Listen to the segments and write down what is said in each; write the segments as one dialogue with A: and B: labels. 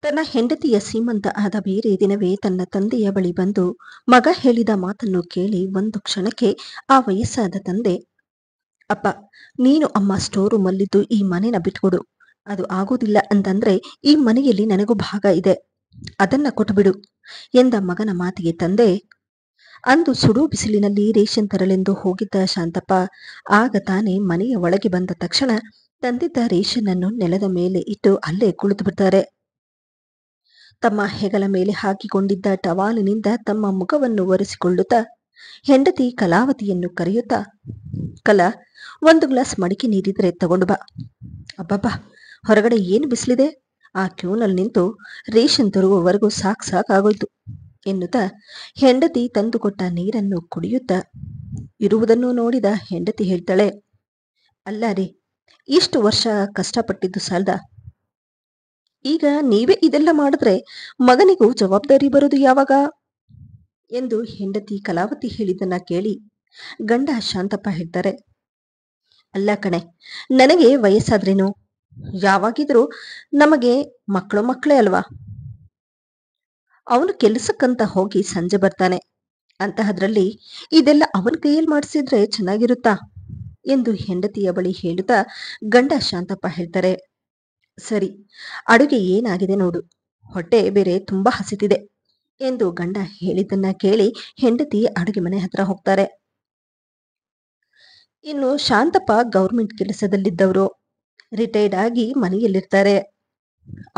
A: ತನ್ನ ಹೆಂಡತಿಯ ಸೀಮಂತ ಆದ ಬೇರೆ ದಿನವೇ ತನ್ನ ತಂದೆಯ ಬಳಿ ಬಂದು ಮಗ ಹೇಳಿದ ಮಾತನ್ನು ಕೇಳಿ ಒಂದು ಕ್ಷಣಕ್ಕೆ ಆ ವಯಸ್ಸಾದ ತಂದೆ, ಅಪ್ಪ, ನೀನು ಅಮ್ಮ ಸ್ಟೋರ್ ರೂಮಲ್ಲಿದ್ದು ಈ ಮನೆನ ಬಿಟ್ಕೊಡು. ಅದು ಆಗೋದಿಲ್ಲ ಅಂತಂದ್ರೆ ಈ ಮನೆಯಲ್ಲಿ ನನಗೂ ಭಾಗ ಇದೆ, ಅದನ್ನ ಕೊಟ್ಬಿಡು ಎಂದ ಮಗನ ಮಾತಿಗೆ ತಂದೆ, ಅಂದು ಸುಡು ಬಿಸಿಲಿನಲ್ಲಿ ರೇಷನ್ ತರಲೆಂದು ಹೋಗಿದ್ದ ಶಾಂತಪ್ಪ ಆಗ ತಾನೇ ಮನೆಯ ಒಳಗೆ ಬಂದ ತಕ್ಷಣ ತಂದಿದ್ದ ರೇಷನ್ ಅನ್ನು ನೆಲದ ಮೇಲೆ ಇಟ್ಟು ಅಲ್ಲೇ ಕುಳಿತು ಬಿಡ್ತಾರೆ. ತಮ್ಮ ಹೆಗಲ ಮೇಲೆ ಹಾಕಿಕೊಂಡಿದ್ದ ಟವಾಲಿನಿಂದ ತಮ್ಮ ಮುಖವನ್ನು ಒರೆಸಿಕೊಳ್ಳುತ್ತಾ ಹೆಂಡತಿ ಕಲಾವತಿಯನ್ನು ಕರೆಯುತ್ತಾ, ಕಲಾ, ಒಂದು ಗ್ಲಾಸ್ ಮಡಿಕೆ ನೀರಿದ್ರೆ ತಗೊಂಡು ಬಾ. ಅಬ್ಬಬ್ಬಾ, ಹೊರಗಡೆ ಏನು ಬಿಸಿಲಿದೆ, ಆ ಕ್ಯೂನಲ್ಲಿ ನಿಂತು ರೇಷನ್ ತರುವವರೆಗೂ ಸಾಕಾಗೋಯ್ತು ಎನ್ನುತ್ತಾ ಹೆಂಡತಿ ತಂದುಕೊಟ್ಟ ನೀರನ್ನು ಕುಡಿಯುತ್ತಾ ಇರುವುದನ್ನು ನೋಡಿದ ಹೆಂಡತಿ ಹೇಳ್ತಾಳೆ, ಅಲ್ಲ ರೀ, ಇಷ್ಟು ವರ್ಷ ಕಷ್ಟಪಟ್ಟಿದ್ದು ಸಾಲದ, ಈಗ ನೀವೇ ಇದೆಲ್ಲ ಮಾಡಿದ್ರೆ ಮಗನಿಗೂ ಜವಾಬ್ದಾರಿ ಬರೋದು ಯಾವಾಗ ಎಂದು ಹೆಂಡತಿ ಕಲಾವತಿ ಹೇಳಿದ್ದನ್ನ ಕೇಳಿ ಗಂಡ ಶಾಂತಪ್ಪ ಹೇಳ್ತಾರೆ, ಅಲ್ಲ ಕಣೆ, ನನಗೆ ವಯಸ್ಸಾದ್ರೇನು, ಯಾವಾಗಿದ್ರೂ ನಮಗೆ ಮಕ್ಕಳೇ ಅಲ್ವಾ. ಅವನು ಕೆಲಸಕ್ಕಂತ ಹೋಗಿ ಸಂಜೆ ಬರ್ತಾನೆ, ಅಂತಹದ್ರಲ್ಲಿ ಇದೆಲ್ಲ ಅವನ ಕೈಯಲ್ಲಿ ಮಾಡಿಸಿದ್ರೆ ಚೆನ್ನಾಗಿರುತ್ತಾ ಎಂದು ಹೆಂಡತಿಯ ಬಳಿ ಹೇಳುತ್ತಾ ಗಂಡ ಶಾಂತಪ್ಪ ಹೇಳ್ತಾರೆ, ಸರಿ, ಅಡುಗೆ ಏನಾಗಿದೆ ನೋಡು, ಹೊಟ್ಟೆ ಬೇರೆ ತುಂಬಾ ಹಸಿತಿದೆ ಎಂದು ಗಂಡ ಹೇಳಿದ್ದನ್ನ ಕೇಳಿ ಹೆಂಡತಿ ಅಡುಗೆ ಮನೆ ಹತ್ರ ಹೋಗ್ತಾರೆ. ಇನ್ನು ಶಾಂತಪ್ಪ ಗೌರ್ಮೆಂಟ್ ಕೆಲಸದಲ್ಲಿದ್ದವರು, ರಿಟೈರ್ಡ್ ಆಗಿ ಮನೆಯಲ್ಲಿರ್ತಾರೆ.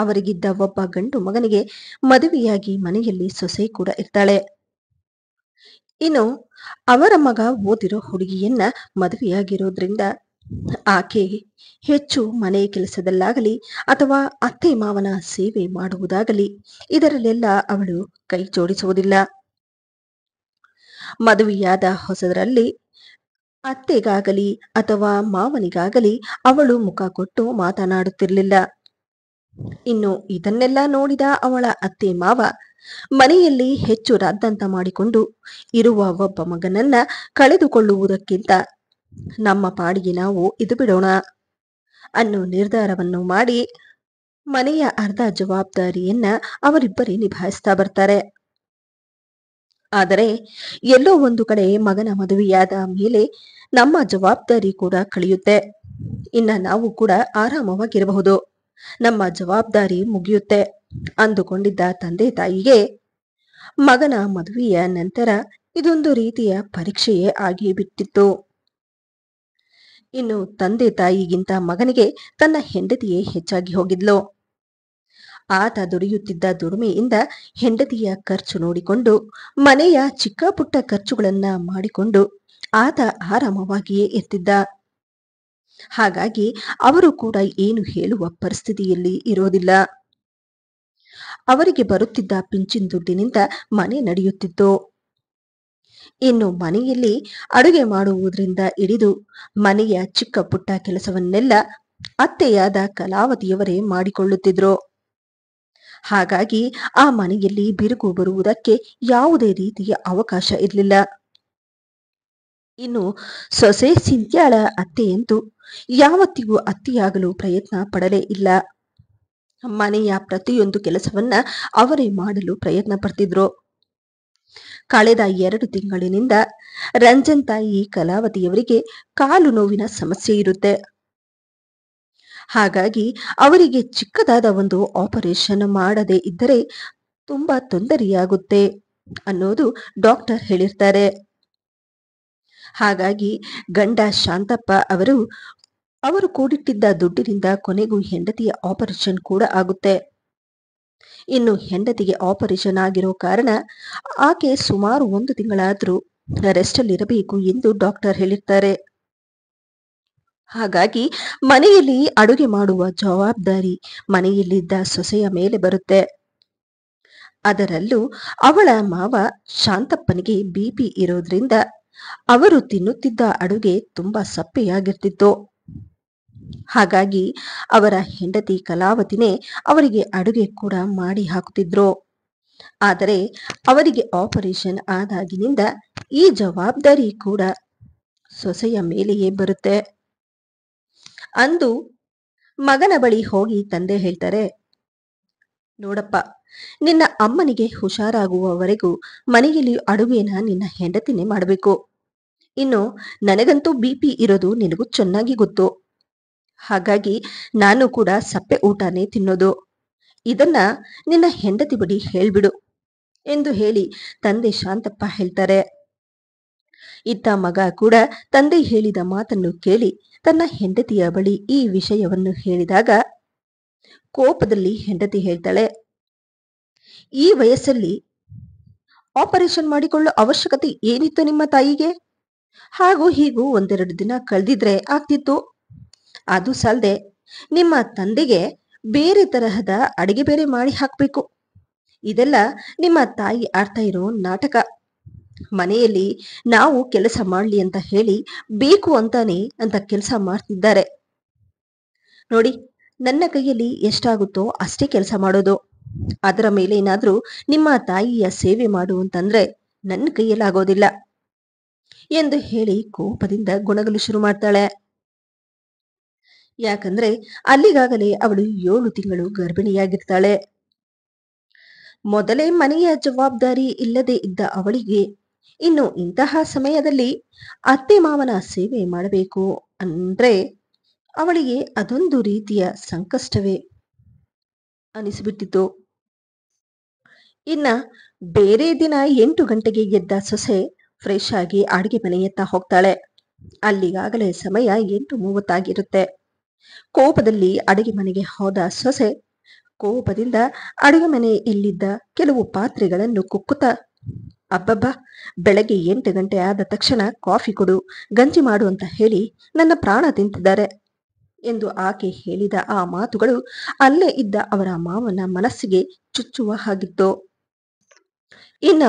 A: ಅವರಿಗಿದ್ದ ಒಬ್ಬ ಗಂಡು ಮಗನಿಗೆ ಮದುವೆಯಾಗಿ ಮನೆಯಲ್ಲಿ ಸೊಸೆ ಕೂಡ ಇರ್ತಾಳೆ. ಇನ್ನು ಅವರ ಮಗ ಓದಿರೋ ಹುಡುಗಿಯನ್ನ ಮದುವೆಯಾಗಿರೋದ್ರಿಂದ ಆಕೆ ಹೆಚ್ಚು ಮನೆ ಕೆಲಸದಲ್ಲಾಗಲಿ ಅಥವಾ ಅತ್ತೆ ಮಾವನ ಸೇವೆ ಮಾಡುವುದಾಗಲಿ ಇದರಲ್ಲೆಲ್ಲ ಅವಳು ಕೈ ಜೋಡಿಸುವುದಿಲ್ಲ. ಮದುವೆಯಾದ ಹೊಸದರಲ್ಲಿ ಅತ್ತೆಗಾಗಲಿ ಅಥವಾ ಮಾವನಿಗಾಗಲಿ ಅವಳು ಮುಖ ಕೊಟ್ಟು ಮಾತನಾಡುತ್ತಿರಲಿಲ್ಲ. ಇನ್ನು ಇದನ್ನೆಲ್ಲ ನೋಡಿದ ಅವಳ ಅತ್ತೆ ಮಾವ ಮನೆಯಲ್ಲಿ ಹೆಚ್ಚು ರಾದ್ದಂತ ಮಾಡಿಕೊಂಡು ಇರುವ ಒಬ್ಬ ಮಗನನ್ನ ಕಳೆದುಕೊಳ್ಳುವುದಕ್ಕಿಂತ ನಮ್ಮ ಪಾಡಿಗೆ ನಾವು ಇದು ಬಿಡೋಣ ಅನ್ನೋ ನಿರ್ಧಾರವನ್ನು ಮಾಡಿ ಮನೆಯ ಅರ್ಧ ಜವಾಬ್ದಾರಿಯನ್ನ ಅವರಿಬ್ಬರೇ ನಿಭಾಯಿಸ್ತಾ ಬರ್ತಾರೆ. ಆದರೆ ಎಲ್ಲೋ ಒಂದು ಕಡೆ ಮಗನ ಮದುವೆಯಾದ ಮೇಲೆ ನಮ್ಮ ಜವಾಬ್ದಾರಿ ಕೂಡ ಕಳೆಯುತ್ತೆ, ಇನ್ನ ನಾವು ಕೂಡ ಆರಾಮವಾಗಿರಬಹುದು, ನಮ್ಮ ಜವಾಬ್ದಾರಿ ಮುಗಿಯುತ್ತೆ ಅಂದುಕೊಂಡಿದ್ದ ತಂದೆ ತಾಯಿಗೆ ಮಗನ ಮದುವೆಯ ನಂತರ ಇದೊಂದು ರೀತಿಯ ಪರೀಕ್ಷೆಯೇ ಆಗಿ ಬಿಟ್ಟಿತ್ತು. ಇನ್ನು ತಂದೆ ತಾಯಿಗಿಂತ ಮಗನಿಗೆ ತನ್ನ ಹೆಂಡತಿಯೇ ಹೆಚ್ಚಾಗಿ ಹೋಗಿದ್ಲು. ಆತ ದುಡಿಯುತ್ತಿದ್ದ ದುಡಿಮೆಯಿಂದ ಹೆಂಡತಿಯ ಖರ್ಚು ನೋಡಿಕೊಂಡು ಮನೆಯ ಚಿಕ್ಕ ಪುಟ್ಟ ಖರ್ಚುಗಳನ್ನ ಮಾಡಿಕೊಂಡು ಆತ ಆರಾಮವಾಗಿಯೇ ಇರ್ತಿದ್ದ. ಹಾಗಾಗಿ ಅವರು ಕೂಡ ಏನು ಹೇಳುವ ಪರಿಸ್ಥಿತಿಯಲ್ಲಿ ಇರೋದಿಲ್ಲ. ಅವರಿಗೆ ಬರುತ್ತಿದ್ದ ಪಿಂಚಿನ್ ದುಡ್ಡಿನಿಂದ ಮನೆ ನಡೆಯುತ್ತಿತ್ತು. ಇನ್ನು ಮನೆಯಲ್ಲಿ ಅಡುಗೆ ಮಾಡುವುದರಿಂದ ಹಿಡಿದು ಮನೆಯ ಚಿಕ್ಕ ಪುಟ್ಟ ಕೆಲಸವನ್ನೆಲ್ಲ ಅತ್ತೆಯಾದ ಕಲಾವತಿಯವರೇ ಮಾಡಿಕೊಳ್ಳುತ್ತಿದ್ರು. ಹಾಗಾಗಿ ಆ ಮನೆಯಲ್ಲಿ ಬಿರುಕು ಬರುವುದಕ್ಕೆ ಯಾವುದೇ ರೀತಿಯ ಅವಕಾಶ ಇರಲಿಲ್ಲ. ಇನ್ನು ಸೊಸೆ ಸಿಂತ್ಯಾಳ ಅತ್ತೆಯಂತೂ ಯಾವತ್ತಿಗೂ ಅತ್ತಿಯಾಗಲು ಪ್ರಯತ್ನ ಪಡಲೇ ಇಲ್ಲ. ಮನೆಯ ಪ್ರತಿಯೊಂದು ಕೆಲಸವನ್ನ ಅವರೇ ಮಾಡಲು ಪ್ರಯತ್ನ ಪಡ್ತಿದ್ರು. ಕಳೆದ 2 ತಿಂಗಳಿನಿಂದ ರಂಜನ್ ತಾಯಿ ಕಲಾವತಿಯವರಿಗೆ ಕಾಲು ನೋವಿನ ಸಮಸ್ಯೆ ಇರುತ್ತೆ. ಹಾಗಾಗಿ ಅವರಿಗೆ ಚಿಕ್ಕದಾದ ಒಂದು ಆಪರೇಷನ್ ಮಾಡದೇ ಇದ್ದರೆ ತುಂಬಾ ತೊಂದರೆಯಾಗುತ್ತೆ ಅನ್ನೋದು ಡಾಕ್ಟರ್ ಹೇಳಿರ್ತಾರೆ. ಹಾಗಾಗಿ ಗಂಡ ಶಾಂತಪ್ಪ ಅವರು ಕೂಡಿಟ್ಟಿದ್ದ ದುಡ್ಡಿನಿಂದ ಕೊನೆಗೂ ಹೆಂಡತಿಯ ಆಪರೇಷನ್ ಕೂಡ ಆಗುತ್ತೆ. ಇನ್ನು ಹೆಂಡತಿಗೆ ಆಪರೇಷನ್ ಆಗಿರೋ ಕಾರಣ ಆಕೆ ಸುಮಾರು 1 ತಿಂಗಳಾದ್ರೂ ರೆಸ್ಟ್ ಅಲ್ಲಿರಬೇಕು ಎಂದು ಡಾಕ್ಟರ್ ಹೇಳಿರ್ತಾರೆ. ಹಾಗಾಗಿ ಮನೆಯಲ್ಲಿ ಅಡುಗೆ ಮಾಡುವ ಜವಾಬ್ದಾರಿ ಮನೆಯಲ್ಲಿದ್ದ ಸೊಸೆಯ ಮೇಲೆ ಬರುತ್ತೆ. ಅದರಲ್ಲೂ ಅವಳ ಮಾವ ಶಾಂತಪ್ಪನಿಗೆ ಬಿಪಿ ಇರೋದ್ರಿಂದ ಅವರು ತಿನ್ನುತ್ತಿದ್ದ ಅಡುಗೆ ತುಂಬಾ ಸಪ್ಪೆಯಾಗಿರ್ತಿತ್ತು. ಹಾಗಾಗಿ ಅವರ ಹೆಂಡತಿ ಕಲಾವತಿನೇ ಅವರಿಗೆ ಅಡುಗೆ ಕೂಡ ಮಾಡಿ ಹಾಕುತ್ತಿದ್ರು. ಆದರೆ ಅವರಿಗೆ ಆಪರೇಷನ್ ಆದಾಗಿನಿಂದ ಈ ಜವಾಬ್ದಾರಿ ಕೂಡ ಸೊಸೆಯ ಮೇಲೆಯೇ ಬರುತ್ತೆ. ಅಂದು ಮಗನ ಬಳಿ ಹೋಗಿ ತಂದೆ ಹೇಳ್ತಾರೆ, ನೋಡಪ್ಪ, ನಿನ್ನ ಅಮ್ಮನಿಗೆ ಹುಷಾರಾಗುವವರೆಗೂ ಮನೆಯಲ್ಲಿ ಅಡುಗೆನ ನಿನ್ನ ಹೆಂಡತಿನೇ ಮಾಡಬೇಕು. ಇನ್ನು ನನಗಂತೂ ಬಿಪಿ ಇರೋದು ನಿನಗೂ ಚೆನ್ನಾಗಿ ಗೊತ್ತು. ಹಾಗಾಗಿ ನಾನು ಕೂಡ ಸಪ್ಪೆ ಊಟನೇ ತಿನ್ನೋದು. ಇದನ್ನ ನಿನ್ನ ಹೆಂಡತಿ ಬಳಿ ಹೇಳ್ಬಿಡು ಎಂದು ಹೇಳಿ ತಂದೆ ಶಾಂತಪ್ಪ ಹೇಳ್ತಾರೆ. ಇತ್ತ ಮಗ ಕೂಡ ತಂದೆ ಹೇಳಿದ ಮಾತನ್ನು ಕೇಳಿ ತನ್ನ ಹೆಂಡತಿಯ ಬಳಿ ಈ ವಿಷಯವನ್ನು ಹೇಳಿದಾಗ ಕೋಪದಲ್ಲಿ ಹೆಂಡತಿ ಹೇಳ್ತಾಳೆ, ಈ ವಯಸ್ಸಲ್ಲಿ ಆಪರೇಷನ್ ಮಾಡಿಕೊಳ್ಳೋ ಅವಶ್ಯಕತೆ ಏನಿತ್ತು ನಿಮ್ಮ ತಾಯಿಗೆ? ಹಾಗೂ ಹೀಗೂ ಒಂದೆರಡು ದಿನ ಕಳೆದಿದ್ರೆ ಆಗ್ತಿತ್ತು. ಅದು ಸಾಲದೆ ನಿಮ್ಮ ತಂದೆಗೆ ಬೇರೆ ತರಹದ ಅಡಿಗೆ ಬೇರೆ ಮಾಡಿ ಹಾಕ್ಬೇಕು. ಇದೆಲ್ಲ ನಿಮ್ಮ ತಾಯಿ ಆಡ್ತಾ ಇರೋ ನಾಟಕ. ಮನೆಯಲ್ಲಿ ನಾವು ಕೆಲಸ ಮಾಡ್ಲಿ ಅಂತ ಹೇಳಿ ಬೇಕು ಅಂತಾನೆ ಅಂತ ಕೆಲಸ ಮಾಡ್ತಿದ್ದಾರೆ. ನೋಡಿ, ನನ್ನ ಕೈಯಲ್ಲಿ ಎಷ್ಟಾಗುತ್ತೋ ಅಷ್ಟೇ ಕೆಲಸ ಮಾಡೋದು. ಅದರ ಮೇಲೆ ಏನಾದ್ರೂ ನಿಮ್ಮ ತಾಯಿಯ ಸೇವೆ ಮಾಡು ಅಂತಂದ್ರೆ ನನ್ನ ಕೈಯಲ್ಲಾಗೋದಿಲ್ಲ ಎಂದು ಹೇಳಿ ಕೋಪದಿಂದ ಗುಣಗಲು ಶುರು ಮಾಡ್ತಾಳೆ. ಯಾಕಂದ್ರೆ ಅಲ್ಲಿಗಾಗಲೇ ಅವಳು 7 ತಿಂಗಳು ಗರ್ಭಿಣಿಯಾಗಿರ್ತಾಳೆ. ಮೊದಲೇ ಮನೆಯ ಜವಾಬ್ದಾರಿ ಇಲ್ಲದೆ ಇದ್ದ ಅವಳಿಗೆ ಇನ್ನು ಇಂತಹ ಸಮಯದಲ್ಲಿ ಅತ್ತೆ ಮಾವನ ಸೇವೆ ಮಾಡಬೇಕು ಅಂದ್ರೆ ಅವಳಿಗೆ ಅದೊಂದು ರೀತಿಯ ಸಂಕಷ್ಟವೇ ಅನಿಸಿಬಿಟ್ಟಿತು. ಇನ್ನ ಬೇರೆ ದಿನ 8 ಗಂಟೆಗೆ ಎದ್ದ ಸೊಸೆ ಫ್ರೆಶ್ ಆಗಿ ಅಡಿಗೆ ಮನೆಯತ್ತ ಹೋಗ್ತಾಳೆ. ಅಲ್ಲಿಗಾಗಲೇ ಸಮಯ 8:30 ಆಗಿರುತ್ತೆ. ಕೋಪದಲ್ಲಿ ಅಡಿಗೆ ಮನೆಗೆ ಹೋದ ಸೊಸೆ ಕೋಪದಿಂದ ಅಡುಗೆ ಮನೆಯಲ್ಲಿದ್ದ ಕೆಲವು ಪಾತ್ರೆಗಳನ್ನು ಕುಕ್ಕುತ್ತಾ, ಅಬ್ಬಬ್ಬಾ, ಬೆಳಗ್ಗೆ 8 ಗಂಟೆ ಆದ ತಕ್ಷಣ ಕಾಫಿ ಕೊಡು, ಗಂಜಿ ಮಾಡು ಅಂತ ಹೇಳಿ ನನ್ನ ಪ್ರಾಣ ತಿಂತಿದ್ದಾರೆ ಎಂದು ಆಕೆ ಹೇಳಿದ ಆ ಮಾತುಗಳು ಅಲ್ಲೇ ಇದ್ದ ಅವರ ಮಾವನ ಮನಸ್ಸಿಗೆ ಚುಚ್ಚುವ ಹಾಗಿತ್ತು. ಇನ್ನ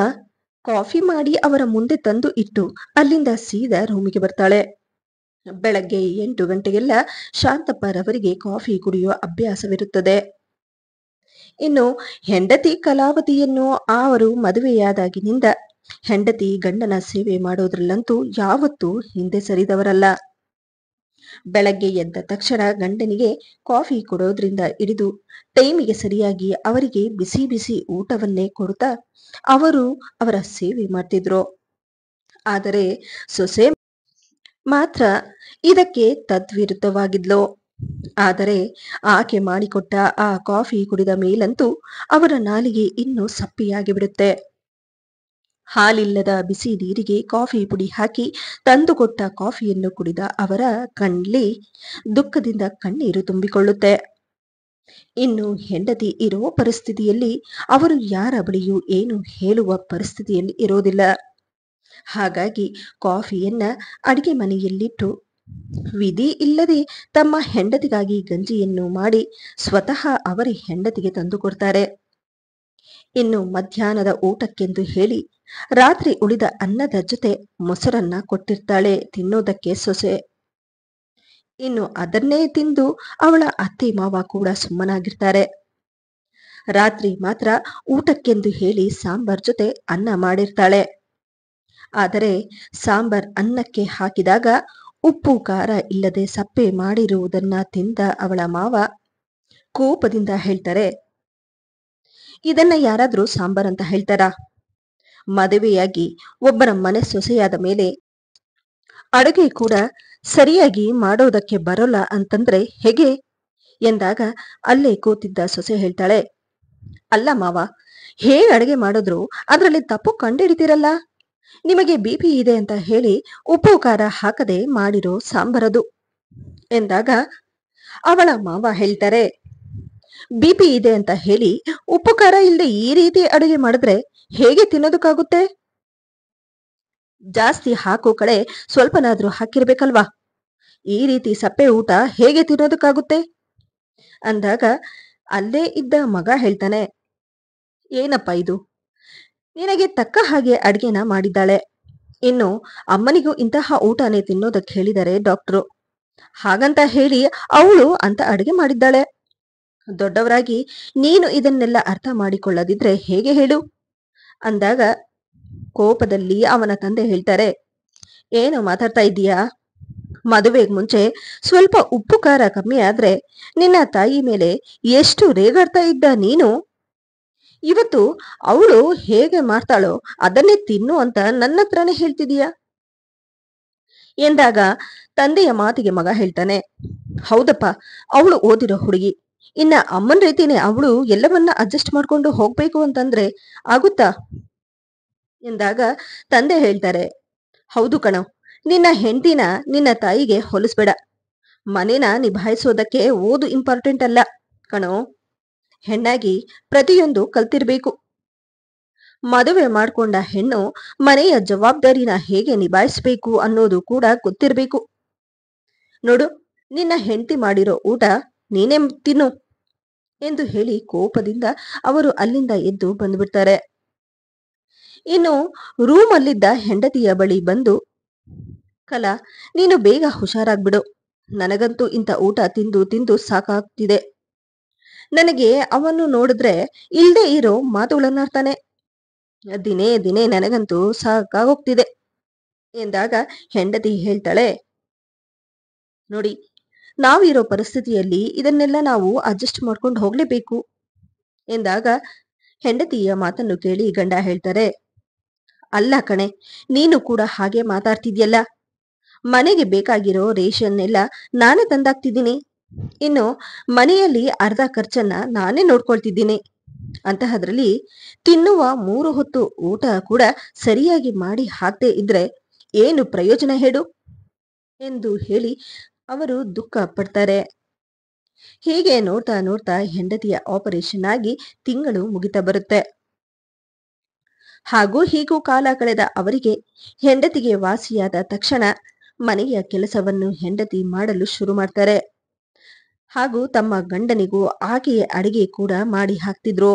A: ಕಾಫಿ ಮಾಡಿ ಅವರ ಮುಂದೆ ತಂದು ಇಟ್ಟು ಅಲ್ಲಿಂದ ಸೀದಾ ರೂಮಿಗೆ ಬರ್ತಾಳೆ. ಬೆಳಗ್ಗೆ 8 ಗಂಟೆಗೆಲ್ಲ ಶಾಂತಪ್ಪರವರಿಗೆ ಕಾಫಿ ಕುಡಿಯುವ ಅಭ್ಯಾಸವಿರುತ್ತದೆ. ಇನ್ನು ಹೆಂಡತಿ ಕಲಾವತಿಯನ್ನು ಅವರು ಮದುವೆಯಾದಾಗಿನಿಂದ ಹೆಂಡತಿ ಗಂಡನ ಸೇವೆ ಮಾಡೋದ್ರಲ್ಲಂತೂ ಯಾವತ್ತೂ ಹಿಂದೆ ಸರಿದವರಲ್ಲ. ಬೆಳಗ್ಗೆ ಎದ್ದ ತಕ್ಷಣ ಗಂಡನಿಗೆ ಕಾಫಿ ಕೊಡೋದ್ರಿಂದ ಹಿಡಿದು ಟೈಮಿಗೆ ಸರಿಯಾಗಿ ಅವರಿಗೆ ಬಿಸಿ ಬಿಸಿ ಊಟವನ್ನೇ ಕೊಡುತ್ತಾ ಅವರು ಅವರ ಸೇವೆ ಮಾಡ್ತಿದ್ರು. ಆದರೆ ಸೊಸೆ ಮಾತ್ರ ಇದಕ್ಕೆ ತದ್ವಿರುದ್ಧವಾಗಿದ್ಲು. ಆದರೆ ಆಕೆ ಮಾಡಿಕೊಟ್ಟ ಆ ಕಾಫಿ ಕುಡಿದ ಮೇಲಂತೂ ಅವರ ನಾಲಿಗೆ ಇನ್ನೂ ಸಪ್ಪಿಯಾಗಿ ಬಿಡುತ್ತೆ. ಹಾಲಿಲ್ಲದ ಬಿಸಿ ನೀರಿಗೆ ಕಾಫಿ ಪುಡಿ ಹಾಕಿ ತಂದುಕೊಟ್ಟ ಕಾಫಿಯನ್ನು ಕುಡಿದ ಅವರ ಕಣ್ಣಲ್ಲಿ ದುಃಖದಿಂದ ಕಣ್ಣೀರು ತುಂಬಿಕೊಳ್ಳುತ್ತೆ. ಇನ್ನು ಹೆಂಡತಿ ಇರೋ ಪರಿಸ್ಥಿತಿಯಲ್ಲಿ ಅವರು ಯಾರ ಬಳಿಯೂ ಏನು ಹೇಳುವ ಪರಿಸ್ಥಿತಿಯಲ್ಲಿ ಇರೋದಿಲ್ಲ. ಹಾಗಾಗಿ ಕಾಫಿಯನ್ನ ಅಡಿಗೆ ಮನೆಯಲ್ಲಿಟ್ಟು ವಿಧಿ ಇಲ್ಲದೆ ತಮ್ಮ ಹೆಂಡತಿಗಾಗಿ ಗಂಜಿಯನ್ನು ಮಾಡಿ ಸ್ವತಃ ಅವರ ಹೆಂಡತಿಗೆ ತಂದು ಕೊಡ್ತಾರೆ. ಇನ್ನು ಮಧ್ಯಾಹ್ನದ ಊಟಕ್ಕೆಂದು ಹೇಳಿ ರಾತ್ರಿ ಉಳಿದ ಅನ್ನದ ಜೊತೆ ಮೊಸರನ್ನ ಕೊಟ್ಟಿರ್ತಾಳೆ ತಿನ್ನೋದಕ್ಕೆ ಸೊಸೆ. ಇನ್ನು ಅದನ್ನೇ ತಿಂದು ಅವಳ ಅತ್ತೆ ಮಾವ ಕೂಡ ಸುಮ್ಮನಾಗಿರ್ತಾರೆ. ರಾತ್ರಿ ಮಾತ್ರ ಊಟಕ್ಕೆಂದು ಹೇಳಿ ಸಾಂಬಾರ್ ಜೊತೆ ಅನ್ನ ಮಾಡಿರ್ತಾಳೆ. ಆದರೆ ಸಾಂಬಾರ್ ಅನ್ನಕ್ಕೆ ಹಾಕಿದಾಗ ಉಪ್ಪು ಖಾರ ಇಲ್ಲದೆ ಸಪ್ಪೆ ಮಾಡಿರುವುದನ್ನ ತಿಂದ ಅವಳ ಮಾವ ಕೋಪದಿಂದ ಹೇಳ್ತಾರೆ, ಇದನ್ನ ಯಾರಾದ್ರೂ ಸಾಂಬಾರ್ ಅಂತ ಹೇಳ್ತಾರಾ? ಮದುವೆಯಾಗಿ ಒಬ್ಬರ ಮನೆ ಸೊಸೆಯಾದ ಮೇಲೆ ಅಡುಗೆ ಕೂಡ ಸರಿಯಾಗಿ ಮಾಡೋದಕ್ಕೆ ಬರೋಲ್ಲ ಅಂತಂದ್ರೆ ಹೇಗೆ ಎಂದಾಗ ಅಲ್ಲೇ ಕೂತಿದ್ದ ಸೊಸೆ ಹೇಳ್ತಾಳೆ, ಅಲ್ಲ ಮಾವ, ಹೇಗೆ ಅಡುಗೆ ಮಾಡಿದ್ರು ಅದರಲ್ಲಿ ತಪ್ಪು ಕಂಡಿಡಿತೀರಲ್ಲ. ನಿಮಗೆ ಬಿಪಿ ಇದೆ ಅಂತ ಹೇಳಿ ಉಪ್ಪು ಖಾರ ಹಾಕದೆ ಮಾಡಿರೋ ಸಾಂಬಾರದು ಎಂದಾಗ ಅವಳ ಮಾವ ಹೇಳ್ತಾರೆ, ಬಿಪಿ ಇದೆ ಅಂತ ಹೇಳಿ ಉಪ್ಪು ಖಾರ ಇಲ್ಲದೆ ಈ ರೀತಿ ಅಡುಗೆ ಮಾಡಿದ್ರೆ ಹೇಗೆ ತಿನ್ನೋದಕ್ಕಾಗುತ್ತೆ? ಜಾಸ್ತಿ ಹಾಕೋ ಕಡೆ ಸ್ವಲ್ಪನಾದ್ರೂ ಹಾಕಿರ್ಬೇಕಲ್ವಾ? ಈ ರೀತಿ ಸಪ್ಪೆ ಊಟ ಹೇಗೆ ತಿನ್ನೋದಕ್ಕಾಗುತ್ತೆ ಅಂದಾಗ ಅಲ್ಲೇ ಇದ್ದ ಮಗ ಹೇಳ್ತಾನೆ, ಏನಪ್ಪ ಇದು, ನಿನಗೆ ತಕ್ಕ ಹಾಗೆ ಅಡ್ಗೆನ ಮಾಡಿದ್ದಾಳೆ. ಇನ್ನು ಅಮ್ಮನಿಗೂ ಇಂತಹ ಊಟನೇ ತಿನ್ನೋದಕ್ಕೆ ಹೇಳಿದರೆ ಡಾಕ್ಟ್ರು. ಹಾಗಂತ ಹೇಳಿ ಅವಳು ಅಂತ ಅಡುಗೆ ಮಾಡಿದ್ದಾಳೆ. ದೊಡ್ಡವರಾಗಿ ನೀನು ಇದನ್ನೆಲ್ಲ ಅರ್ಥ ಮಾಡಿಕೊಳ್ಳದಿದ್ರೆ ಹೇಗೆ ಹೇಳು ಅಂದಾಗ ಕೋಪದಲ್ಲಿ ಅವನ ತಂದೆ ಹೇಳ್ತಾರೆ, ಏನು ಮಾತಾಡ್ತಾ ಇದ್ದೀಯಾ? ಮದುವೆಗೆ ಮುಂಚೆ ಸ್ವಲ್ಪ ಉಪ್ಪು ಖಾರ ಕಮ್ಮಿ ಆದ್ರೆ ನಿನ್ನ ತಾಯಿ ಮೇಲೆ ಎಷ್ಟು ರೇಗಾಡ್ತಾ ಇದ್ದ ನೀನು ಇವತ್ತು ಅವಳು ಹೇಗೆ ಮಾಡ್ತಾಳೋ ಅದನ್ನೇ ತಿನ್ನು ಅಂತ ನನ್ನ ಹತ್ರನೇ ಹೇಳ್ತಿದೀಯ ಎಂದಾಗ ತಂದೆಯ ಮಾತಿಗೆ ಮಗ ಹೇಳ್ತಾನೆ, ಹೌದಪ್ಪ, ಅವಳು ಓದಿರೋ ಹುಡುಗಿ. ಇನ್ನ ಅಮ್ಮನ್ ರೀತಿನೇ ಅವಳು ಎಲ್ಲವನ್ನ ಅಡ್ಜಸ್ಟ್ ಮಾಡ್ಕೊಂಡು ಹೋಗ್ಬೇಕು ಅಂತಂದ್ರೆ ಆಗುತ್ತಾ ಎಂದಾಗ ತಂದೆ ಹೇಳ್ತಾರೆ, ಹೌದು ಕಣೋ, ನಿನ್ನ ಹೆಂಡತಿನ ನಿನ್ನ ತಾಯಿಗೆ ಹೋಲಿಸ್ಬೇಡ. ಮನೇನ ನಿಭಾಯಿಸೋದಕ್ಕೆ ಓದು ಇಂಪಾರ್ಟೆಂಟ್ ಅಲ್ಲ ಕಣೋ. ಹೆಣ್ಣಾಗಿ ಪ್ರತಿಯೊಂದು ಕಲ್ತಿರ್ಬೇಕು. ಮದುವೆ ಮಾಡ್ಕೊಂಡ ಹೆಣ್ಣು ಮನೆಯ ಜವಾಬ್ದಾರಿನ ಹೇಗೆ ನಿಭಾಯಿಸಬೇಕು ಅನ್ನೋದು ಕೂಡ ಗೊತ್ತಿರ್ಬೇಕು. ನೋಡು, ನಿನ್ನ ಹೆಂಡತಿ ಮಾಡಿರೋ ಊಟ ನೀನೇ ತಿನ್ನು ಎಂದು ಹೇಳಿ ಕೋಪದಿಂದ ಅವರು ಅಲ್ಲಿಂದ ಎದ್ದು ಬಂದ್ಬಿಡ್ತಾರೆ. ಇನ್ನು ರೂಮಲ್ಲಿದ್ದ ಹೆಂಡತಿಯ ಬಳಿ ಬಂದು, ಕಲಾ, ನೀನು ಬೇಗ ಹುಷಾರಾಗ್ಬಿಡು. ನನಗಂತೂ ಇಂಥ ಊಟ ತಿಂದು ತಿಂದು ಸಾಕಾಗ್ತಿದೆ. ನನಗೆ ಅವನ್ನು ನೋಡಿದ್ರೆ ಇಲ್ದೇ ಇರೋ ಮಾತುಗಳನ್ನಾಡ್ತಾನೆ. ದಿನೇ ದಿನೇ ನನಗಂತೂ ಸಾಕಾಗೋಗ್ತಿದೆ ಎಂದಾಗ ಹೆಂಡತಿ ಹೇಳ್ತಾಳೆ, ನೋಡಿ, ನಾವಿರೋ ಪರಿಸ್ಥಿತಿಯಲ್ಲಿ ಇದನ್ನೆಲ್ಲ ನಾವು ಅಡ್ಜಸ್ಟ್ ಮಾಡ್ಕೊಂಡು ಹೋಗ್ಲೇಬೇಕು ಎಂದಾಗ ಹೆಂಡತಿಯ ಮಾತನ್ನು ಕೇಳಿ ಗಂಡ ಹೇಳ್ತಾರೆ, ಅಲ್ಲ ಕಣೆ, ನೀನು ಕೂಡ ಹಾಗೆ ಮಾತಾಡ್ತಿದ್ಯಲ್ಲ. ಮನೆಗೆ ಬೇಕಾಗಿರೋ ರೇಷನ್ ಎಲ್ಲ ನಾನೇ ತಂದಾಕ್ತಿದ್ದೀನಿ. ಇನ್ನು ಮನೆಯಲ್ಲಿ ಅರ್ಧ ಖರ್ಚನ್ನ ನಾನೇ ನೋಡ್ಕೊಳ್ತಿದ್ದೀನಿ. ಅಂತಹದ್ರಲ್ಲಿ ತಿನ್ನುವ 3 ಹೊತ್ತು ಊಟ ಕೂಡ ಸರಿಯಾಗಿ ಮಾಡಿ ಹಾಕದೇ ಇದ್ರೆ ಏನು ಪ್ರಯೋಜನ ಹೇಳು ಎಂದು ಹೇಳಿ ಅವರು ದುಃಖ ಪಡ್ತಾರೆ. ಹೀಗೆ ನೋಡ್ತಾ ನೋಡ್ತಾ ಹೆಂಡತಿಯ ಆಪರೇಷನ್ ಆಗಿ ತಿಂಗಳು ಮುಗಿತಾ ಬರುತ್ತೆ. ಹಾಗೂ ಹೀಗೂ ಕಾಲ ಕಳೆದ ಅವರಿಗೆ ಹೆಂಡತಿಗೆ ವಾಸಿಯಾದ ತಕ್ಷಣ ಮನೆಯ ಕೆಲಸವನ್ನು ಹೆಂಡತಿ ಮಾಡಲು ಶುರು ಮಾಡ್ತಾರೆ. ಹಾಗೂ ತಮ್ಮ ಗಂಡನಿಗೂ ಆಕೆಯ ಅಡಿಗೆ ಕೂಡ ಮಾಡಿ ಹಾಕ್ತಿದ್ರು.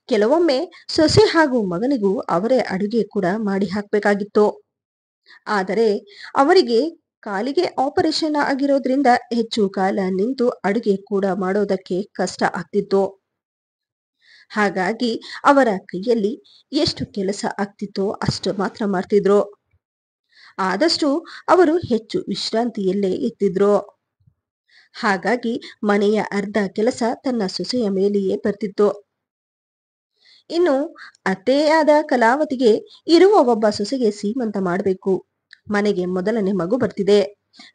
A: ಕೆಲವೊಮ್ಮೆ ಸೊಸೆ ಹಾಗೂ ಮಗನಿಗೂ ಅವರೇ ಅಡುಗೆ ಕೂಡ ಮಾಡಿ ಹಾಕ್ಬೇಕಾಗಿತ್ತು. ಆದರೆ ಅವರಿಗೆ ಕಾಲಿಗೆ ಆಪರೇಷನ್ ಆಗಿರೋದ್ರಿಂದ ಹೆಚ್ಚು ಕಾಲ ನಿಂತು ಅಡುಗೆ ಕೂಡ ಮಾಡೋದಕ್ಕೆ ಕಷ್ಟ ಆಗ್ತಿತ್ತು. ಹಾಗಾಗಿ ಅವರ ಕೈಯಲ್ಲಿ ಎಷ್ಟು ಕೆಲಸ ಆಗ್ತಿತ್ತೋ ಅಷ್ಟು ಮಾತ್ರ ಮಾಡ್ತಿದ್ರು. ಆದಷ್ಟು ಅವರು ಹೆಚ್ಚು ವಿಶ್ರಾಂತಿಯಲ್ಲೇ ಇರ್ತಿದ್ರು. ಹಾಗಾಗಿ ಮನೆಯ ಅರ್ಧ ಕೆಲಸ ತನ್ನ ಸೊಸೆಯ ಮೇಲೆಯೇ ಬರ್ತಿತ್ತು. ಇನ್ನು ಅತ್ತೆಯಾದ ಕಲಾವತಿಗೆ ಇರುವ ಒಬ್ಬ ಸೊಸೆಗೆ ಸೀಮಂತ ಮಾಡಬೇಕು. ಮನೆಗೆ ಮೊದಲನೇ ಮಗು ಬರ್ತಿದೆ.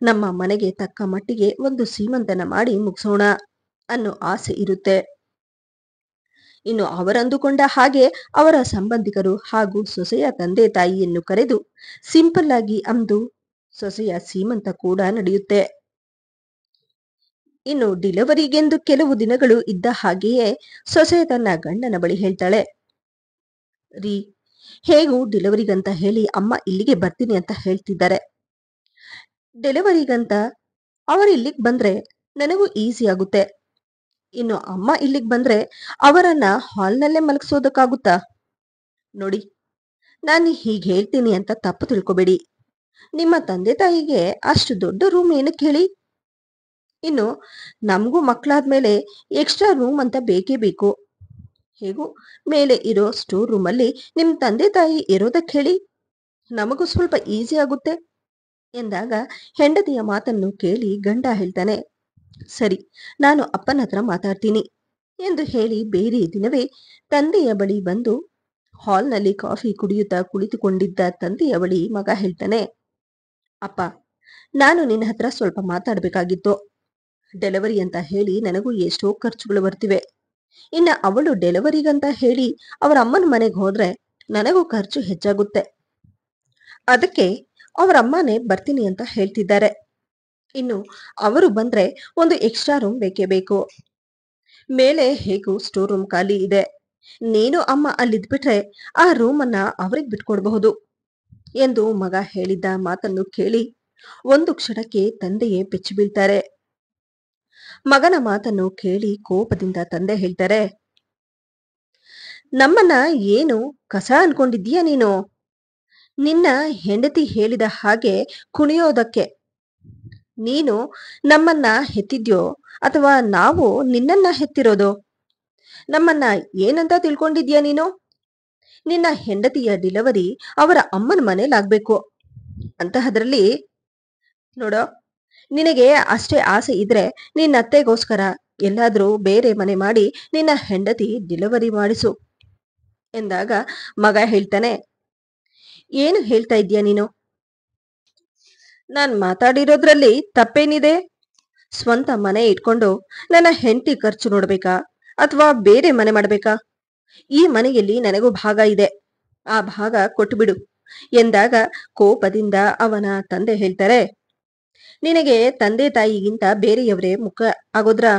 A: ನಮ್ಮ ಮನೆಗೆ ತಕ್ಕ ಮಟ್ಟಿಗೆ ಒಂದು ಸೀಮಂತನ ಮಾಡಿ ಮುಗಿಸೋಣ ಅನ್ನೋ ಆಸೆ ಇರುತ್ತೆ. ಇನ್ನು ಅವರಂದುಕೊಂಡ ಹಾಗೆ ಅವರ ಸಂಬಂಧಿಕರು ಹಾಗೂ ಸೊಸೆಯ ತಂದೆ ತಾಯಿಯನ್ನು ಕರೆದು ಸಿಂಪಲ್ ಆಗಿ ಅಂದು ಸೊಸೆಯ ಸೀಮಂತ ಕೂಡ ನಡೆಯುತ್ತೆ. ಇನ್ನು ಡಿಲಿವರಿಗೆಂದು ಕೆಲವು ದಿನಗಳು ಇದ್ದ ಹಾಗೆಯೇ ಸೊಸೆ ತನ್ನ ಗಂಡನ ಬಳಿ ಹೇಳ್ತಾಳೆ, ರೀ, ಹೇಗೂ ಡೆಲಿವರಿಗಂತ ಹೇಳಿ ಅಮ್ಮ ಇಲ್ಲಿಗೆ ಬರ್ತೀನಿ ಅಂತ ಹೇಳ್ತಿದ್ದಾರೆ. ಡೆಲಿವರಿಗಂತ ಅವರು ಇಲ್ಲಿಗೆ ಬಂದ್ರೆ ನನಗೂ ಈಸಿ ಆಗುತ್ತೆ. ಇನ್ನು ಅಮ್ಮ ಇಲ್ಲಿಗೆ ಬಂದ್ರೆ ಅವರನ್ನ ಹಾಲ್ನಲ್ಲೇ ಮಲಗಿಸೋದಕ್ಕಾಗುತ್ತಾ? ನೋಡಿ, ನಾನು ಹೀಗೆ ಹೇಳ್ತೀನಿ ಅಂತ ತಪ್ಪು ತಿಳ್ಕೊಬೇಡಿ. ನಿಮ್ಮ ತಂದೆ ತಾಯಿಗೆ ಅಷ್ಟು ದೊಡ್ಡ ರೂಮ್ ಏನಕ್ಕೆ ಹೇಳಿ? ಇನ್ನು ನಮಗೂ ಮಕ್ಕಳಾದ್ಮೇಲೆ ಎಕ್ಸ್ಟ್ರಾ ರೂಮ್ ಅಂತ ಬೇಕೇ ಬೇಕು. ಹೇಗೂ ಮೇಲೆ ಇರೋ ಸ್ಟೋರ್ ರೂಮಲ್ಲಿ ನಿಮ್ ತಂದೆ ತಾಯಿ ಇರೋದಕ್ಕೆ ಹೇಳಿ, ನಮಗೂ ಸ್ವಲ್ಪ ಈಸಿ ಆಗುತ್ತೆ ಎಂದಾಗ ಹೆಂಡತಿಯ ಮಾತನ್ನು ಕೇಳಿ ಗಂಡ ಹೇಳ್ತಾನೆ, ಸರಿ, ನಾನು ಅಪ್ಪನ ಹತ್ರ ಮಾತಾಡ್ತೀನಿ ಎಂದು ಹೇಳಿ ಬೇರೆ ದಿನವೇ ತಂದೆಯ ಬಳಿ ಬಂದು ಹಾಲ್ನಲ್ಲಿ ಕಾಫಿ ಕುಡಿಯುತ್ತಾ ಕುಳಿತುಕೊಂಡಿದ್ದ ತಂದೆಯ ಬಳಿ ಮಗ ಹೇಳ್ತಾನೆ, ಅಪ್ಪ, ನಾನು ನಿನ್ನ ಹತ್ರ ಸ್ವಲ್ಪ ಮಾತಾಡ್ಬೇಕಾಗಿತ್ತು. ಡೆಲಿವರಿ ಅಂತ ಹೇಳಿ ನನಗೂ ಎಷ್ಟೋ ಖರ್ಚುಗಳು ಬರ್ತಿವೆ. ಇನ್ನ ಅವಳು ಡೆಲಿವರಿಗಂತ ಹೇಳಿ ಅವರ ಅಮ್ಮನ ಮನೆಗೆ ಹೋದ್ರೆ ನನಗೂ ಖರ್ಚು ಹೆಚ್ಚಾಗುತ್ತೆ. ಅದಕ್ಕೆ ಅವರ ಅಮ್ಮನೇ ಬರ್ತೀನಿ ಅಂತ ಹೇಳ್ತಿದ್ದಾರೆ. ಇನ್ನು ಅವರು ಬಂದ್ರೆ ಒಂದು ಎಕ್ಸ್ಟ್ರಾ ರೂಮ್ ಬೇಕೇ ಬೇಕು. ಮೇಲೆ ಹೇಗೂ ಸ್ಟೋರ್ ರೂಮ್ ಖಾಲಿ ಇದೆ. ನೀನು ಅಮ್ಮ ಅಲ್ಲಿದ್ಬಿಟ್ರೆ ಆ ರೂಮನ್ನ ಅವ್ರಿಗೆ ಬಿಟ್ಕೊಡ್ಬಹುದು ಎಂದು ಮಗ ಹೇಳಿದ್ದ ಮಾತನ್ನು ಕೇಳಿ ಒಂದು ಕ್ಷಣಕ್ಕೆ ತಂದೆಯೇ ಬೆಚ್ಚಿ ಬೀಳ್ತಾರೆ. ಮಗನ ಮಾತನ್ನು ಕೇಳಿ ಕೋಪದಿಂದ ತಂದೆ ಹೇಳ್ತಾರೆ, ನಮ್ಮನ್ನ ಏನು ಕಸ ಅನ್ಕೊಂಡಿದ್ದೀಯ ನೀನು? ನಿನ್ನ ಹೆಂಡತಿ ಹೇಳಿದ ಹಾಗೆ ಕುಣಿಯೋದಕ್ಕೆ ನೀನು ನಮ್ಮನ್ನ ಹೆತ್ತಿದ್ಯೋ ಅಥವಾ ನಾವು ನಿನ್ನನ್ನ ಹೆತ್ತಿರೋದು? ನಮ್ಮನ್ನ ಏನಂತ ತಿಳ್ಕೊಂಡಿದ್ಯಾ ನೀನು? ನಿನ್ನ ಹೆಂಡತಿಯ ಡಿಲಿವರಿ ಅವರ ಅಮ್ಮನ ಮನೇಲಾಗ್ಬೇಕು. ಅಂತಹದ್ರಲ್ಲಿ ನೋಡೋ, ನಿನಗೆ ಅಷ್ಟೇ ಆಸೆ ಇದ್ರೆ ನಿನ್ನ ಅತ್ತೆಗೋಸ್ಕರ ಎಲ್ಲಾದ್ರೂ ಬೇರೆ ಮನೆ ಮಾಡಿ ನಿನ್ನ ಹೆಂಡತಿ ಡೆಲಿವರಿ ಮಾಡಿಸು ಎಂದಾಗ ಮಗ ಹೇಳ್ತಾನೆ, ಏನು ಹೇಳ್ತಾ ಇದ್ಯಾ ನೀನು? ನಾನ್ ಮಾತಾಡಿರೋದ್ರಲ್ಲಿ ತಪ್ಪೇನಿದೆ? ಸ್ವಂತ ಮನೆ ಇಟ್ಕೊಂಡು ನನ್ನ ಹೆಂಡತಿ ಖರ್ಚು ನೋಡ್ಬೇಕಾ ಅಥವಾ ಬೇರೆ ಮನೆ ಮಾಡ್ಬೇಕಾ? ಈ ಮನೆಯಲ್ಲಿ ನನಗೂ ಭಾಗ ಇದೆ, ಆ ಭಾಗ ಕೊಟ್ಬಿಡು ಎಂದಾಗ ಕೋಪದಿಂದ ಅವನ ತಂದೆ ಹೇಳ್ತಾರೆ, ನಿನಗೆ ತಂದೆ ತಾಯಿಗಿಂತ ಬೇರೆಯವರೇ ಮುಖ ಆಗೋದ್ರಾ?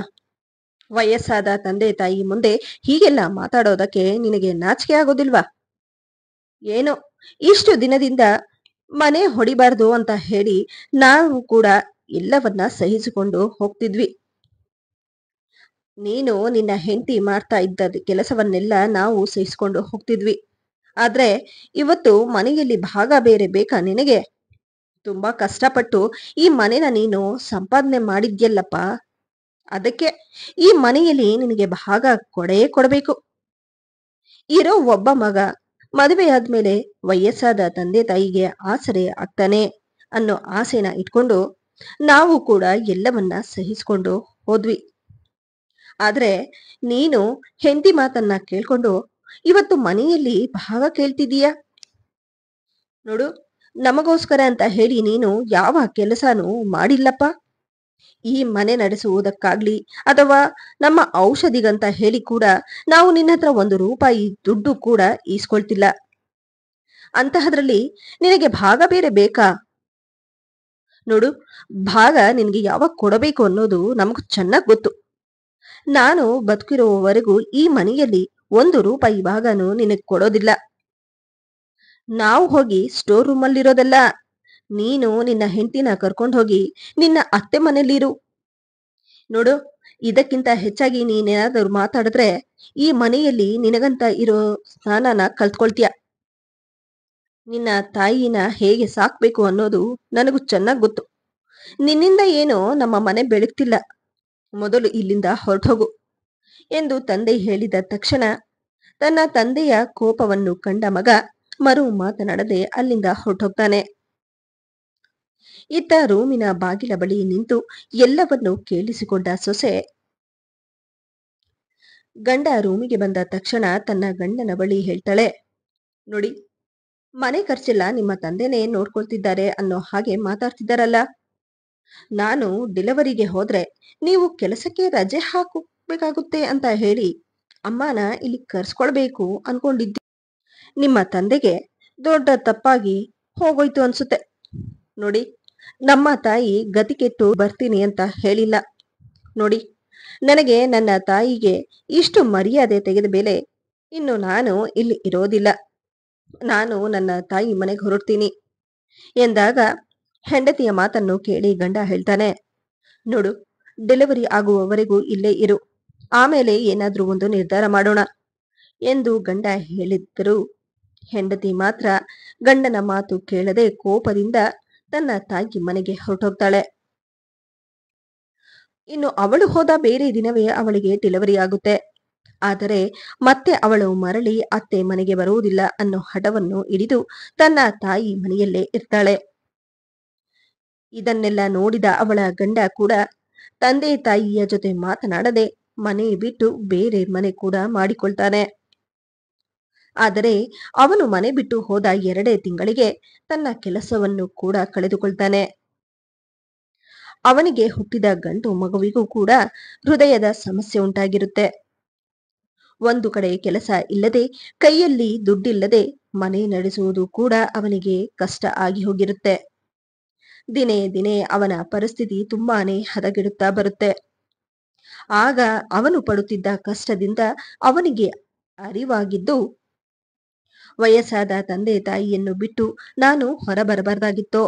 A: ವಯಸ್ಸಾದ ತಂದೆ ತಾಯಿ ಮುಂದೆ ಹೀಗೆಲ್ಲ ಮಾತಾಡೋದಕ್ಕೆ ನಿನಗೆ ನಾಚಿಕೆ ಆಗೋದಿಲ್ವಾ? ಏನೋ ಇಷ್ಟು ದಿನದಿಂದ ಮನೆ ಹೊಡಿಬಾರ್ದು ಅಂತ ಹೇಳಿ ನಾವು ಕೂಡ ಎಲ್ಲವನ್ನ ಸಹಿಸಿಕೊಂಡು ಹೋಗ್ತಿದ್ವಿ. ನೀನು ನಿನ್ನ ಹೆಂಡತಿ ಮಾಡ್ತಾ ಇದ್ದ ಕೆಲಸವನ್ನೆಲ್ಲ ನಾವು ಸಹಿಸಿಕೊಂಡು ಹೋಗ್ತಿದ್ವಿ. ಆದ್ರೆ ಇವತ್ತು ಮನೆಯಲ್ಲಿ ಭಾಗ ಬೇರೆ ಬೇಕಾ ನಿನಗೆ? ತುಂಬಾ ಕಷ್ಟಪಟ್ಟು ಈ ಮನೆನ ನೀನು ಸಂಪಾದನೆ ಮಾಡಿದ್ಯಲ್ಲಪ್ಪ, ಅದಕ್ಕೆ ಈ ಮನೆಯಲ್ಲಿ ನಿನಗೆ ಭಾಗ ಕೊಡೇ ಕೊಡಬೇಕು. ಇರೋ ಒಬ್ಬ ಮಗ ಮದುವೆ ಆದ್ಮೇಲೆ ವಯಸ್ಸಾದ ತಂದೆ ತಾಯಿಗೆ ಆಸರೆ ಆಗ್ತಾನೆ ಅನ್ನೋ ಆಸೆನ ಇಟ್ಕೊಂಡು ನಾವು ಕೂಡ ಎಲ್ಲವನ್ನ ಸಹಿಸ್ಕೊಂಡು ಹೋದ್ವಿ. ಆದ್ರೆ ನೀನು ಹೆಂಡತಿ ಮಾತನ್ನ ಕೇಳ್ಕೊಂಡು ಇವತ್ತು ಮನೆಯಲ್ಲಿ ಭಾಗ ಕೇಳ್ತಿದೀಯ. ನೋಡು, ನಮಗೋಸ್ಕರ ಅಂತ ಹೇಳಿ ನೀನು ಯಾವ ಕೆಲಸನೂ ಮಾಡಿಲ್ಲಪ್ಪ. ಈ ಮನೆ ನಡೆಸುವುದಕ್ಕಾಗ್ಲಿ ಅಥವಾ ನಮ್ಮ ಔಷಧಿಗಂತ ಹೇಳಿ ಕೂಡ ನಾವು ನಿನ್ನ ಹತ್ರ 1 ರೂಪಾಯಿ ದುಡ್ಡು ಕೂಡ ಈಸ್ಕೊಳ್ತಿಲ್ಲ. ಅಂತಹದ್ರಲ್ಲಿ ನಿನಗೆ ಭಾಗ ಬೇರೆ ಬೇಕಾ? ನೋಡು, ಭಾಗ ನಿನಗೆ ಯಾವಾಗ ಕೊಡಬೇಕು ಅನ್ನೋದು ನಮಗೂ ಚೆನ್ನಾಗ್ ಗೊತ್ತು. ನಾನು ಬದುಕಿರುವವರೆಗೂ ಈ ಮನೆಯಲ್ಲಿ 1 ರೂಪಾಯಿ ಭಾಗನೂ ನಿನಗೆ ಕೊಡೋದಿಲ್ಲ. ನಾವು ಹೋಗಿ ಸ್ಟೋರ್ ರೂಮಲ್ಲಿರೋದಲ್ಲ, ನೀನು ನಿನ್ನ ಹೆಂಡತಿನ ಕರ್ಕೊಂಡು ಹೋಗಿ ನಿನ್ನ ಅತ್ತೆ ಮನೇಲಿರು. ನೋಡು, ಇದಕ್ಕಿಂತ ಹೆಚ್ಚಾಗಿ ನೀನೇನಾದರೂ ಮಾತಾಡಿದ್ರೆ ಈ ಮನೆಯಲ್ಲಿ ನಿನಗಂತ ಇರೋ ಸ್ಥಾನನ ಕಳ್ಕೊಳ್ತೀಯ. ನಿನ್ನ ತಾಯಿನ ಹೇಗೆ ಸಾಕ್ಬೇಕು ಅನ್ನೋದು ನನಗೂ ಚೆನ್ನಾಗ್ ಗೊತ್ತು. ನಿನ್ನಿಂದ ಏನೋ ನಮ್ಮ ಮನೆ ಬೆಳಗ್ತಿಲ್ಲ. ಮೊದಲು ಇಲ್ಲಿಂದ ಹೊರಟೋಗು ಎಂದು ತಂದೆ ಹೇಳಿದ ತಕ್ಷಣ ತನ್ನ ತಂದೆಯ ಕೋಪವನ್ನು ಕಂಡ ಮಗ ಮರು ಮಾತನಾಡದೆ ಅಲ್ಲಿಂದ ಹೊರಟೋಗ್ತಾನೆ. ಇತ್ತ ರೂಮಿನ ಬಾಗಿಲ ಬಳಿ ನಿಂತು ಎಲ್ಲವನ್ನೂ ಕೇಳಿಸಿಕೊಂಡ ಸೊಸೆ ಗಂಡ ರೂಮಿಗೆ ಬಂದ ತಕ್ಷಣ ತನ್ನ ಗಂಡನ ಬಳಿ ಹೇಳ್ತಾಳೆ, ನೋಡಿ, ಮನೆ ಖರ್ಚೆಲ್ಲ ನಿಮ್ಮ ತಂದೆನೇ ನೋಡ್ಕೊಳ್ತಿದ್ದಾರೆ ಅನ್ನೋ ಹಾಗೆ ಮಾತಾಡ್ತಿದ್ದಾರಲ್ಲ. ನಾನು ಡೆಲಿವರಿಗೆ ಹೋದ್ರೆ ನೀವು ಕೆಲಸಕ್ಕೆ ರಜೆ ಹಾಕಬೇಕಾಗುತ್ತೆ ಅಂತ ಹೇಳಿ ಅಮ್ಮನ ಇಲ್ಲಿ ಕರ್ಸ್ಕೊಳ್ಬೇಕು ಅನ್ಕೊಂಡಿದ್ದೆ. ನಿಮ್ಮ ತಂದೆಗೆ ದೊಡ್ಡ ತಪ್ಪಾಗಿ ಹೋಗೋಯ್ತು ಅನ್ಸುತ್ತೆ. ನೋಡಿ, ನಮ್ಮ ತಾಯಿ ಗತಿ ಕೆಟ್ಟು ಬರ್ತೀನಿ ಅಂತ ಹೇಳಿಲ್ಲ. ನೋಡಿ, ನನಗೆ ನನ್ನ ತಾಯಿಗೆ ಇಷ್ಟು ಮರ್ಯಾದೆ ತೆಗೆದ ಮೇಲೆ ಇನ್ನು ನಾನು ಇಲ್ಲಿ ಇರೋದಿಲ್ಲ. ನಾನು ನನ್ನ ತಾಯಿ ಮನೆಗೆ ಹೊರಡ್ತೀನಿ ಎಂದಾಗ ಹೆಂಡತಿಯ ಮಾತನ್ನು ಕೇಳಿ ಗಂಡ ಹೇಳ್ತಾನೆ, ನೋಡು, ಡೆಲಿವರಿ ಆಗುವವರೆಗೂ ಇಲ್ಲೇ ಇರು, ಆಮೇಲೆ ಏನಾದ್ರೂ ಒಂದು ನಿರ್ಧಾರ ಮಾಡೋಣ ಎಂದು ಗಂಡ ಹೇಳಿದ್ದರು. ಹೆಂಡತಿ ಮಾತ್ರ ಗಂಡನ ಮಾತು ಕೇಳದೆ ಕೋಪದಿಂದ ತನ್ನ ತಾಯಿ ಮನೆಗೆ ಹೊರಟೋಗ್ತಾಳೆ. ಇನ್ನು ಅವಳು ಹೋದ ಬೇರೆ ದಿನವೇ ಅವಳಿಗೆ ಡೆಲಿವರಿ ಆಗುತ್ತೆ. ಆದರೆ ಮತ್ತೆ ಅವಳು ಮರಳಿ ಅತ್ತೆ ಮನೆಗೆ ಬರುವುದಿಲ್ಲ ಅನ್ನೋ ಹಠವನ್ನು ಹಿಡಿದು ತನ್ನ ತಾಯಿ ಮನೆಯಲ್ಲೇ ಇರ್ತಾಳೆ. ಇದನ್ನೆಲ್ಲ ನೋಡಿದ ಅವಳ ಗಂಡ ಕೂಡ ತಂದೆ ತಾಯಿಯ ಜೊತೆ ಮಾತನಾಡದೆ ಮನೆ ಬಿಟ್ಟು ಬೇರೆ ಮನೆ ಕೂಡ ಮಾಡಿಕೊಳ್ತಾನೆ. ಆದರೆ ಅವನು ಮನೆ ಬಿಟ್ಟು ಹೋದ 2 ತಿಂಗಳಿಗೆ ತನ್ನ ಕೆಲಸವನ್ನು ಕೂಡ ಕಳೆದುಕೊಳ್ತಾನೆ. ಅವನಿಗೆ ಹುಟ್ಟಿದ ಗಂಡು ಮಗುವಿಗೂ ಕೂಡ ಹೃದಯದ ಸಮಸ್ಯೆ ಉಂಟಾಗಿರುತ್ತೆ. ಒಂದು ಕಡೆ ಕೆಲಸ ಇಲ್ಲದೆ, ಕೈಯಲ್ಲಿ ದುಡ್ಡಿಲ್ಲದೆ ಮನೆ ನಡೆಸುವುದು ಕೂಡ ಅವನಿಗೆ ಕಷ್ಟ ಆಗಿ ಹೋಗಿರುತ್ತೆ. ದಿನೇ ದಿನೇ ಅವನ ಪರಿಸ್ಥಿತಿ ತುಂಬಾನೇ ಹದಗೆಡುತ್ತಾ ಬರುತ್ತೆ. ಆಗ ಅವನು ಪಡುತ್ತಿದ್ದ ಕಷ್ಟದಿಂದ ಅವನಿಗೆ ಅರಿವಾಗಿದ್ದು, ವಯಸ್ಸಾದ ತಂದೆ ತಾಯಿಯನ್ನು ಬಿಟ್ಟು ನಾನು ಹೊರಬರಬಾರ್ದಾಗಿತ್ತೋ.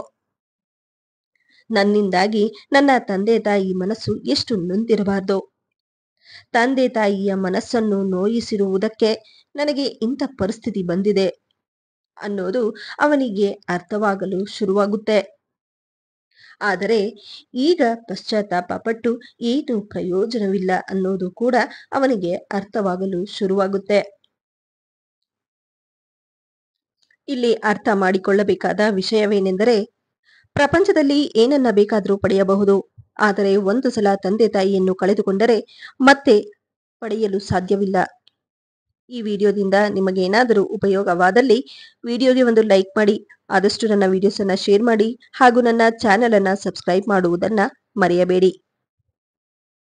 A: ನನ್ನಿಂದಾಗಿ ನನ್ನ ತಂದೆ ತಾಯಿ ಮನಸ್ಸು ಎಷ್ಟು ನೊಂದಿರಬಾರ್ದೋ. ತಂದೆ ತಾಯಿಯ ಮನಸ್ಸನ್ನು ನೋಯಿಸಿರುವುದಕ್ಕೆ ನನಗೆ ಇಂಥ ಪರಿಸ್ಥಿತಿ ಬಂದಿದೆ ಅನ್ನೋದು ಅವನಿಗೆ ಅರ್ಥವಾಗಲು ಶುರುವಾಗುತ್ತೆ. ಆದರೆ ಈಗ ಪಶ್ಚಾತ್ತಾಪ ಪಟ್ಟು ಏನು ಪ್ರಯೋಜನವಿಲ್ಲ ಅನ್ನೋದು ಕೂಡ ಅವನಿಗೆ ಅರ್ಥವಾಗಲು ಶುರುವಾಗುತ್ತೆ. ಇಲ್ಲಿ ಅರ್ಥ ಮಾಡಿಕೊಳ್ಳಬೇಕಾದ ವಿಷಯವೇನೆಂದರೆ, ಪ್ರಪಂಚದಲ್ಲಿ ಏನನ್ನ ಬೇಕಾದರೂ ಪಡೆಯಬಹುದು. ಆದರೆ ಒಂದು ಸಲ ತಂದೆ ತಾಯಿಯನ್ನು ಕಳೆದುಕೊಂಡರೆ ಮತ್ತೆ ಪಡೆಯಲು ಸಾಧ್ಯವಿಲ್ಲ. ಈ ವಿಡಿಯೋದಿಂದ ನಿಮಗೇನಾದರೂ ಉಪಯೋಗವಾದಲ್ಲಿ ವಿಡಿಯೋಗೆ ಒಂದು ಲೈಕ್ ಮಾಡಿ, ಆದಷ್ಟು ನನ್ನ ವಿಡಿಯೋಸನ್ನು ಶೇರ್ ಮಾಡಿ ಹಾಗೂ ನನ್ನ ಚಾನೆಲ್ ಅನ್ನು ಸಬ್ಸ್ಕ್ರೈಬ್ ಮಾಡುವುದನ್ನು ಮರೆಯಬೇಡಿ.